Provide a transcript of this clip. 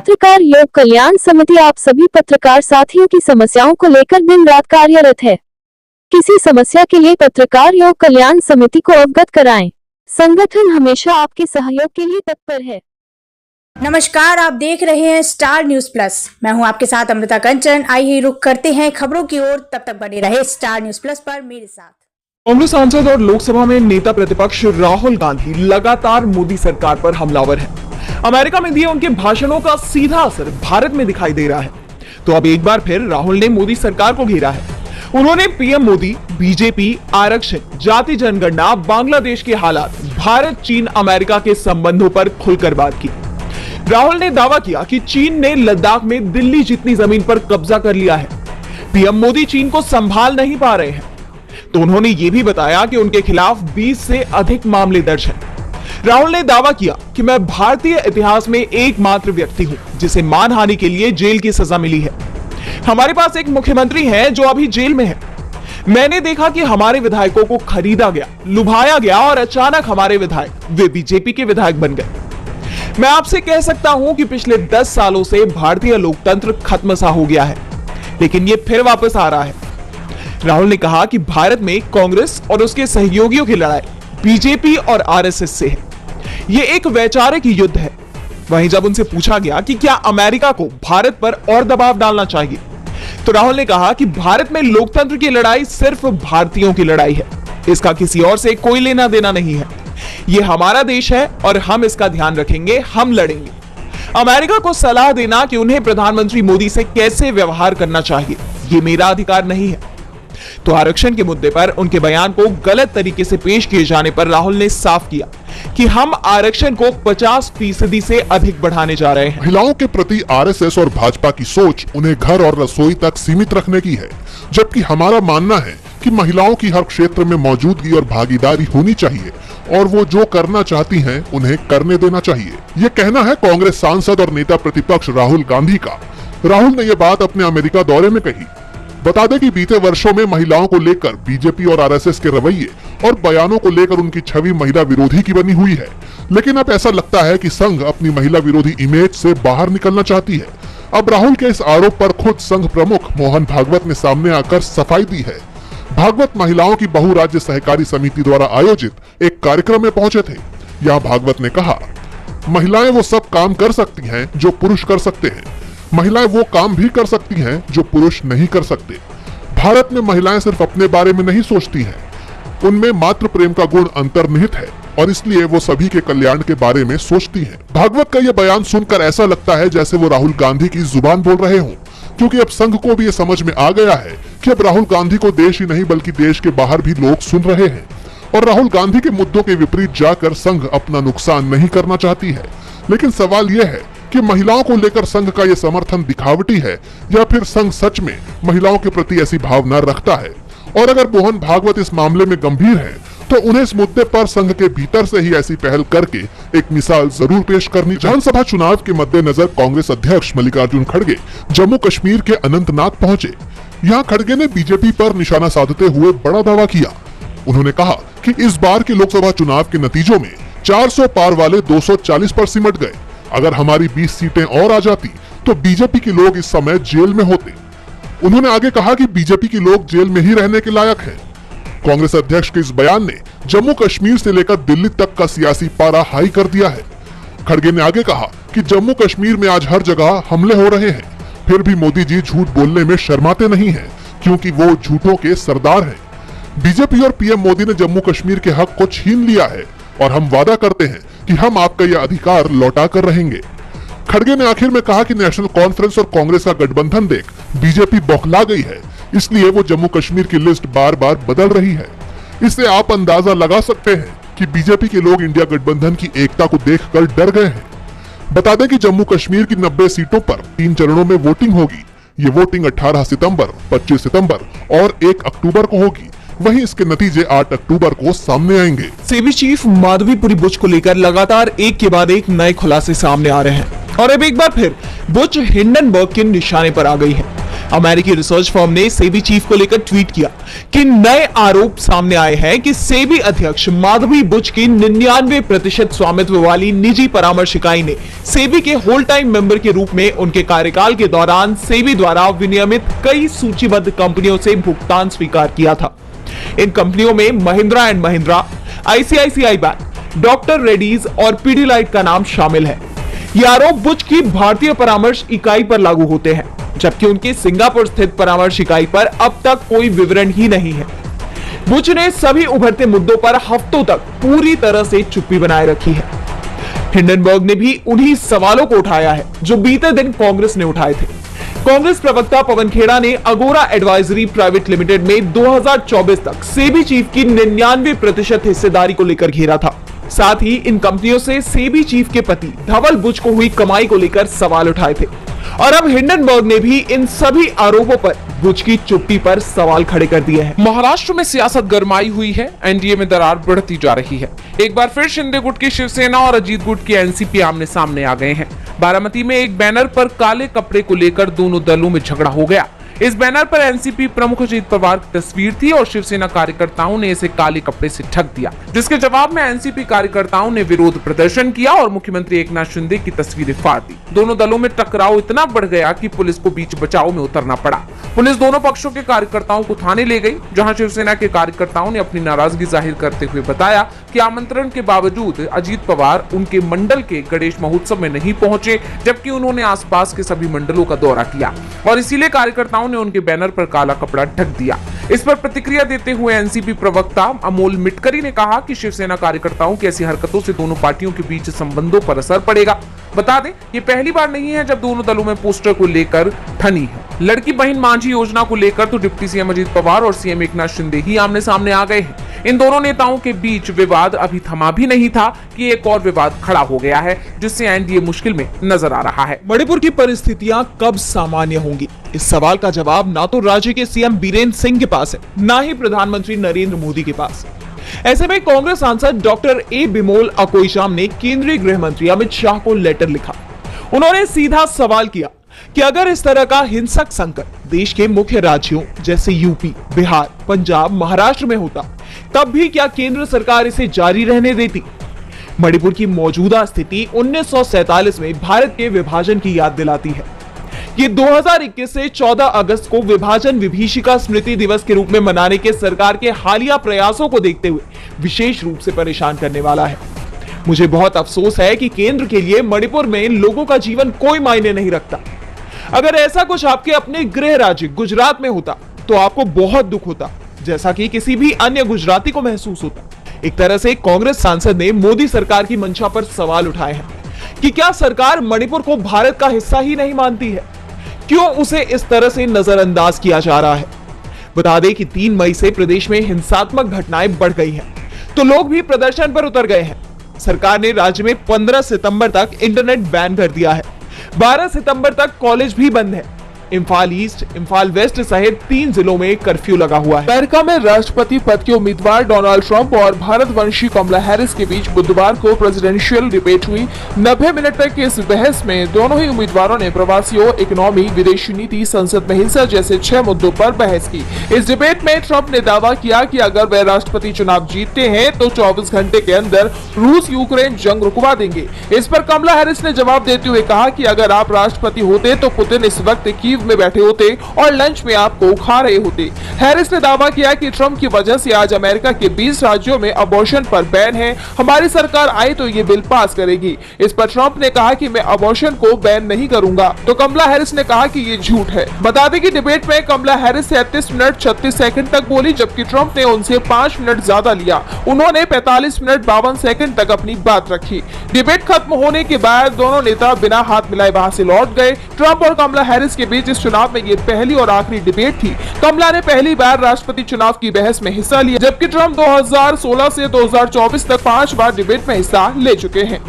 पत्रकार योग कल्याण समिति आप सभी पत्रकार साथियों की समस्याओं को लेकर दिन रात कार्यरत है। किसी समस्या के लिए पत्रकार योग कल्याण समिति को अवगत कराएं। संगठन हमेशा आपके सहयोग के लिए तत्पर है। नमस्कार, आप देख रहे हैं स्टार न्यूज प्लस। मैं हूं आपके साथ अमृता कंचन। आइए रुक करते हैं खबरों की ओर। तब तक बने रहे स्टार न्यूज प्लस पर मेरे साथ। कांग्रेस सांसद और लोकसभा में नेता प्रतिपक्ष राहुल गांधी लगातार मोदी सरकार पर हमलावर हैं। अमेरिका में दिए उनके भाषणों का सीधा असर भारत में दिखाई दे रहा है। तो अब एक बार फिर राहुल ने मोदी सरकार को घेरा है। उन्होंने पीएम मोदी, बीजेपी, आरक्षण, जाति जनगणना, बांग्लादेश के हालात, भारत, चीन, अमेरिका के संबंधों पर खुलकर बात की। राहुल ने दावा किया कि चीन ने लद्दाख में दिल्ली जितनी जमीन पर कब्जा कर लिया है। पीएम मोदी चीन को संभाल नहीं पा रहे हैं। तो उन्होंने यह भी बताया कि उनके खिलाफ 20 से अधिक मामले दर्ज हैं। राहुल ने दावा किया कि मैं भारतीय इतिहास में एकमात्र व्यक्ति हूं जिसे मानहानि के लिए जेल की सजा मिली है। हमारे पास एक मुख्यमंत्री है जो अभी जेल में है। मैंने देखा कि हमारे विधायकों को खरीदा गया, लुभाया गया और अचानक हमारे विधायक वे बीजेपी के विधायक बन गए। मैं आपसे कह सकता हूं कि पिछले 10 सालों से भारतीय लोकतंत्र खत्म सा हो गया है, लेकिन ये फिर वापस आ रहा है। राहुल ने कहा कि भारत में कांग्रेस और उसके सहयोगियों की लड़ाई बीजेपी और आरएसएस से है। यह एक वैचारिक युद्ध है। वहीं जब उनसे पूछा गया कि क्या अमेरिका को भारत पर और दबाव डालना चाहिए, तो राहुल ने कहा कि भारत में लोकतंत्र की लड़ाई सिर्फ भारतीयों की लड़ाई है। इसका किसी और से कोई लेना देना नहीं है। यह हमारा देश है और हम इसका ध्यान रखेंगे, हम लड़ेंगे। अमेरिका को सलाह देना कि उन्हें प्रधानमंत्री मोदी से कैसे व्यवहार करना चाहिए, यह मेरा अधिकार नहीं है। तो आरक्षण के मुद्दे पर उनके बयान को गलत तरीके से पेश किए जाने पर राहुल ने साफ किया कि हम आरक्षण को 50% से अधिक बढ़ाने जा रहे हैं। महिलाओं के प्रति आरएसएस और भाजपा की सोच उन्हें घर और रसोई तक सीमित रखने की है, जबकि हमारा मानना है कि महिलाओं की हर क्षेत्र में मौजूदगी और भागीदारी होनी चाहिए और वो जो करना चाहती हैं उन्हें करने देना चाहिए। ये कहना है कांग्रेस सांसद और नेता प्रतिपक्ष राहुल गांधी का। राहुल ने ये बात अपने अमेरिका दौरे में कही। बता दें कि बीते वर्षों में महिलाओं को लेकर बीजेपी और आरएसएस के रवैये और बयानों को लेकर उनकी छवि महिला विरोधी की बनी हुई है, लेकिन अब ऐसा लगता है कि संघ अपनी महिला विरोधी इमेज से बाहर निकलना चाहती है। अब राहुल के इस आरोप पर खुद संघ प्रमुख मोहन भागवत ने सामने आकर सफाई दी है। भागवत महिलाओं की बहुराज्य सहकारी समिति द्वारा आयोजित एक कार्यक्रम में पहुंचे थे। यहाँ भागवत ने कहा, महिलाएं वो सब काम कर सकती हैं जो पुरुष कर सकते हैं। महिलाएं वो काम भी कर सकती हैं जो पुरुष नहीं कर सकते। भारत में महिलाएं सिर्फ अपने बारे में नहीं सोचती हैं, उनमें मातृ प्रेम का गुण अंतर्निहित है और इसलिए वो सभी के कल्याण के बारे में सोचती हैं। भागवत का ये बयान सुनकर ऐसा लगता है जैसे वो राहुल गांधी की जुबान बोल रहे हों, क्योंकि अब संघ को भी ये समझ में आ गया है कि अब राहुल गांधी को देश ही नहीं बल्कि देश के बाहर भी लोग सुन रहे हैं और राहुल गांधी के मुद्दों के विपरीत जाकर संघ अपना नुकसान नहीं करना चाहती है। लेकिन सवाल यह है कि महिलाओं को लेकर संघ का ये समर्थन दिखावटी है या फिर संघ सच में महिलाओं के प्रति ऐसी भावना रखता है। और अगर मोहन भागवत इस मामले में गंभीर है तो उन्हें इस मुद्दे पर संघ के भीतर से ही ऐसी पहल करके एक मिसाल जरूर पेश करनी चाहिए। विधानसभा चुनाव के मद्देनजर कांग्रेस अध्यक्ष मल्लिकार्जुन खड़गे जम्मू कश्मीर के अनंतनाग पहुंचे। यहाँ खड़गे ने बीजेपी पर निशाना साधते हुए बड़ा दावा किया। उन्होंने कहा कि इस बार के लोकसभा चुनाव के नतीजों में 400 पार वाले 240 पर सिमट गए। अगर हमारी 20 सीटें और आ जाती तो बीजेपी के लोग इस समय जेल में होते। उन्होंने आगे कहा कि बीजेपी के लोग जेल में ही रहने के लायक हैं। कांग्रेस अध्यक्ष के इस बयान ने जम्मू कश्मीर से लेकर दिल्ली तक का सियासी पारा हाई कर दिया है। खड़गे ने आगे कहा कि जम्मू कश्मीर में आज हर जगह हमले हो रहे हैं, फिर भी मोदी जी झूठ बोलने में शर्माते नहीं हैं, क्योंकि वो झूठों के सरदार हैं। बीजेपी और पीएम मोदी ने जम्मू कश्मीर के हक को छीन लिया है और हम वादा करते हैं कि हम आपका यह अधिकार लौटा कर रहेंगे। खड़गे ने आखिर में कहा कि नेशनल कॉन्फ्रेंस और कांग्रेस का गठबंधन देख बीजेपी बौखला गई है, इसलिए वो जम्मू कश्मीर की लिस्ट बार बार बदल रही है। इससे आप अंदाजा लगा सकते हैं कि बीजेपी के लोग इंडिया गठबंधन की एकता को देखकर डर गए हैं। बता दें कि जम्मू कश्मीर की 90 सीटों पर 3 चरणों में वोटिंग होगी। ये वोटिंग 18 सितंबर, 25 सितंबर और 1 अक्टूबर को होगी। वहीं इसके नतीजे 8 अक्टूबर को सामने आएंगे। सेबी चीफ माधवीपुरी बुच को लेकर लगातार एक के बाद एक नए खुलासे सामने आ रहे हैं और अब एक बार फिर बुच हिंडनबर्ग के निशाने पर आ गई है। अमेरिकी रिसर्च फर्म ने सेबी चीफ को लेकर ट्वीट किया कि नए आरोप सामने आए हैं कि सेबी अध्यक्ष माधवी बुच की 99% स्वामित्व वाली निजी परामर्श इकाई ने सेबी के होल टाइम मेंबर के रूप में उनके कार्यकाल के दौरान सेबी द्वारा विनियमित कई सूचीबद्ध कंपनियों से भुगतान स्वीकार किया था। इन कंपनियों में Mahindra and Mahindra, ICICI bank, doctor Reddy's और पीडीलाइट का नाम शामिल है। ये आरोप बुच की भारतीय परामर्श इकाई पर लागू होते हैं, जबकि उनकी सिंगापुर स्थित परामर्श इकाई पर अब तक कोई विवरण ही नहीं है। बुच ने सभी उभरते मुद्दों पर हफ्तों तक पूरी तरह से चुप्पी बनाए रखी है। हिंडनबर्ग ने भी उन्हीं सवालों को उठाया है जो बीते दिन कांग्रेस ने उठाए थे। कांग्रेस प्रवक्ता पवन खेड़ा ने अगोरा एडवाइजरी प्राइवेट लिमिटेड में 2024 तक सेबी चीफ की 99% हिस्सेदारी को लेकर घेरा था। साथ ही इन कंपनियों से सेबी चीफ के पति धवल बुच को हुई कमाई को लेकर सवाल उठाए थे और अब हिंडनबर्ग ने भी इन सभी आरोपों पर बुच की चुप्पी पर सवाल खड़े कर दिए हैं। महाराष्ट्र में सियासत गरमाई हुई है, एनडीए में दरार बढ़ती जा रही है। एक बार फिर शिंदे गुट की शिवसेना और अजीत गुट की एनसीपी आमने सामने आ गए हैं। बारामती में एक बैनर पर काले कपड़े को लेकर दोनों दलों में झगड़ा हो गया। इस बैनर पर एनसीपी प्रमुख अजीत पवार की तस्वीर थी और शिवसेना कार्यकर्ताओं ने इसे काले कपड़े से ढक दिया, जिसके जवाब में एनसीपी कार्यकर्ताओं ने विरोध प्रदर्शन किया और मुख्यमंत्री एकनाथ शिंदे की तस्वीरें फाड़ दी। दोनों दलों में टकराव इतना बढ़ गया कि पुलिस को बीच बचाव में उतरना पड़ा। पुलिस दोनों पक्षों के कार्यकर्ताओं को थाने ले गई, जहां शिवसेना के कार्यकर्ताओं ने अपनी नाराजगी जाहिर करते हुए बताया कि आमंत्रण के बावजूद अजीत पवार उनके मंडल के गणेश महोत्सव में नहीं पहुंचे, जबकि उन्होंने आसपास के सभी मंडलों का दौरा किया और इसीलिए कार्यकर्ताओं ने उनके बैनर पर काला कपड़ा ढक दिया। इस पर प्रतिक्रिया देते हुए एनसीपी प्रवक्ता अमोल मिटकरी ने कहा कि शिवसेना कार्यकर्ताओं की ऐसी हरकतों से दोनों पार्टियों के बीच संबंधों पर असर पड़ेगा। बता दें, ये पहली बार नहीं है जब दोनों दलों में पोस्टर को लेकर ठनी है। लड़की बहन मांझी योजना को लेकर तो डिप्टी सीएम अजीत पवार और सीएम एकनाथ शिंदे ही आमने सामने आ गए हैं। इन दोनों नेताओं के बीच विवाद अभी थमा भी नहीं था कि एक और विवाद खड़ा हो गया है, जिससे एनडीए मुश्किल में नजर आ रहा है। मणिपुर की परिस्थितियां कब सामान्य होंगी, इस सवाल का जवाब ना तो राज्य के सीएम बीरेंद्र सिंह के पास है, ना ही प्रधानमंत्री नरेंद्र मोदी के पास। ऐसे में कांग्रेस सांसद डॉक्टर ए बिमोल अकोईशाम ने केंद्रीय गृह मंत्री अमित शाह को लेटर लिखा। उन्होंने सीधा सवाल किया कि अगर इस तरह का हिंसक संकट देश के मुख्य राज्यों जैसे यूपी, बिहार, पंजाब, महाराष्ट्र में होता, तब भी क्या केंद्र सरकार इसे जारी रहने देती? मणिपुर की मौजूदा स्थिति 1947 में भारत के विभाजन की याद दिलाती है। ये 2021 से 14 अगस्त को विभाजन विभीषिका स्मृति दिवस के रूप में मनाने के सरकार के हालिया प्रयासों को देखते हुए विशेष रूप से परेशान करने वाला है। मुझे बहुत अफसोस है कि केंद्र के लिए मणिपुर में लोगों का जीवन कोई मायने नहीं रखता। अगर ऐसा कुछ आपके अपने गृह राज्य गुजरात में होता तो आपको बहुत दुख होता, जैसा कि किसी भी अन्य गुजराती को महसूस होता। एक तरह से कांग्रेस सांसद ने मोदी सरकार की मंशा पर सवाल उठाए हैं कि क्या सरकार मणिपुर को भारत का हिस्सा ही नहीं मानती है? क्यों उसे इस तरह से नजरअंदाज किया जा रहा है? बता दें कि 3 मई से प्रदेश में हिंसात्मक घटनाएं बढ़ गई हैं, तो लोग भी प्रदर्शन पर उतर गए हैं। सरकार ने राज्य में 15 सितंबर तक इंटरनेट बैन कर दिया है। 12 सितंबर तक कॉलेज भी बंद है। इम्फाल ईस्ट, इम्फाल वेस्ट सहित 3 जिलों में कर्फ्यू लगा हुआ है। अमेरिका में राष्ट्रपति पद के उम्मीदवार डोनाल्ड ट्रंप और भारतवंशी कमला हैरिस के बीच बुधवार को प्रेसिडेंशियल डिबेट हुई। 90 मिनट तक की इस बहस में दोनों ही उम्मीदवारों ने प्रवासियों, इकोनॉमी, विदेशी नीति, संसद में हिंसा जैसे 6 मुद्दों पर बहस की। इस डिबेट में ट्रंप ने दावा किया कि अगर वे राष्ट्रपति चुनाव जीतते हैं तो 24 घंटे के अंदर रूस यूक्रेन जंग रुकवा देंगे। इस पर कमला हैरिस ने जवाब देते हुए कहा कि अगर आप राष्ट्रपति होते तो पुतिन इस वक्त कीव में बैठे होते और लंच में आपको खा रहे होते। हैरिस ने दावा किया कि ट्रंप की वजह से आज अमेरिका के 20 राज्यों में अबॉर्शन पर बैन है। हमारी सरकार आई तो ये बिल पास करेगी। इस पर ट्रंप ने कहा कि मैं अबॉर्शन को बैन नहीं करूंगा, तो कमला हैरिस ने कहा कि ये झूठ है। बता दें कि डिबेट में कमला हैरिस 33 मिनट 36 सेकंड तक बोली, जबकि ट्रंप ने उनसे 5 मिनट ज्यादा लिया। उन्होंने 45 मिनट 52 सेकंड तक अपनी बात रखी। डिबेट खत्म होने के बाद दोनों नेता बिना हाथ मिलाए वहां से लौट गए। ट्रंप और कमला हैरिस के बीच इस चुनाव में ये पहली और आखिरी डिबेट थी। कमला ने पहली बार राष्ट्रपति चुनाव की बहस में हिस्सा लिया, जबकि ट्रंप 2016 से 2024 तक 5 बार डिबेट में हिस्सा ले चुके हैं।